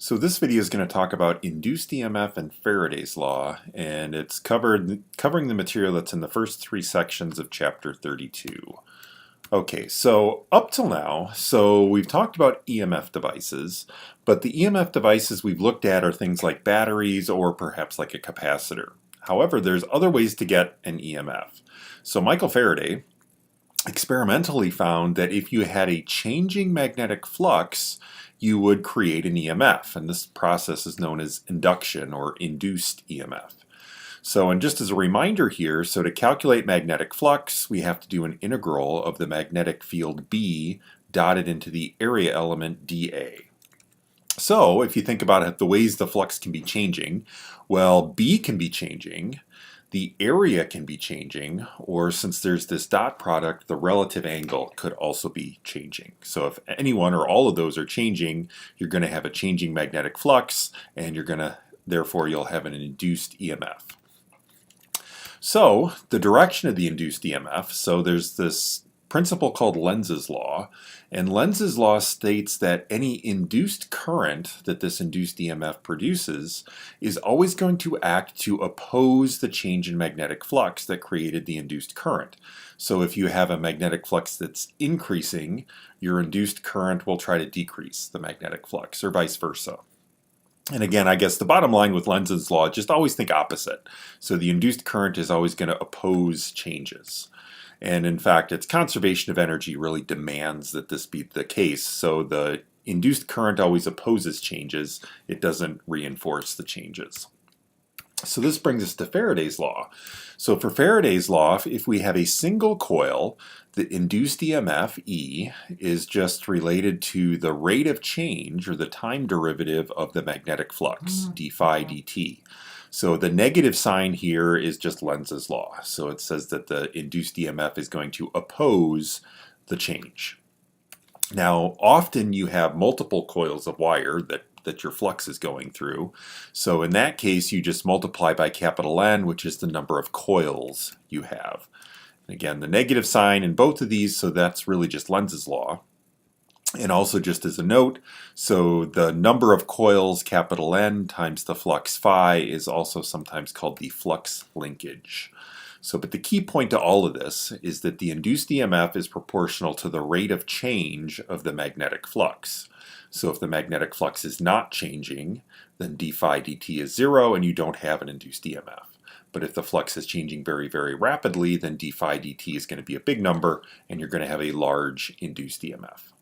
So this video is going to talk about induced EMF and Faraday's law, and it's covering the material that's in the first three sections of chapter 32. Okay, so up till now, we've talked about EMF devices, but the EMF devices we've looked at are things like batteries or perhaps like a capacitor. However, there's other ways to get an EMF. So Michael Faraday experimentally found that if you had a changing magnetic flux, you would create an EMF, and this process is known as induction or induced EMF. And just as a reminder here, so to calculate magnetic flux, we have to do an integral of the magnetic field B dotted into the area element dA. So if you think about it, the ways the flux can be changing, well, B can be changing, the area can be changing, or since there's this dot product, the relative angle could also be changing. So if any one or all of those are changing, you're going to have a changing magnetic flux, and therefore you'll have an induced EMF. So the direction of the induced EMF, so there's this principle called Lenz's law, and Lenz's law states that any induced current that this induced EMF produces is always going to act to oppose the change in magnetic flux that created the induced current. So if you have a magnetic flux that's increasing, your induced current will try to decrease the magnetic flux, or vice versa. And again, I guess the bottom line with Lenz's law, just always think opposite. So the induced current is always going to oppose changes. And in fact, its conservation of energy really demands that this be the case. So the induced current always opposes changes. It doesn't reinforce the changes. So this brings us to Faraday's law. So for Faraday's law, if we have a single coil, the induced EMF, E, is just related to the rate of change, or the time derivative of the magnetic flux, d phi dt. So the negative sign here is just Lenz's law. So it says that the induced EMF is going to oppose the change. Now, often you have multiple coils of wire that your flux is going through. So in that case, you just multiply by capital N, which is the number of coils you have. And again, the negative sign in both of these, so that's really just Lenz's law. And also just as a note, so the number of coils, capital N, times the flux phi is also sometimes called the flux linkage. But the key point to all of this is that the induced EMF is proportional to the rate of change of the magnetic flux. So if the magnetic flux is not changing, then d phi dt is 0 and you don't have an induced EMF. But if the flux is changing very, very rapidly, then d phi dt is going to be a big number and you're going to have a large induced EMF.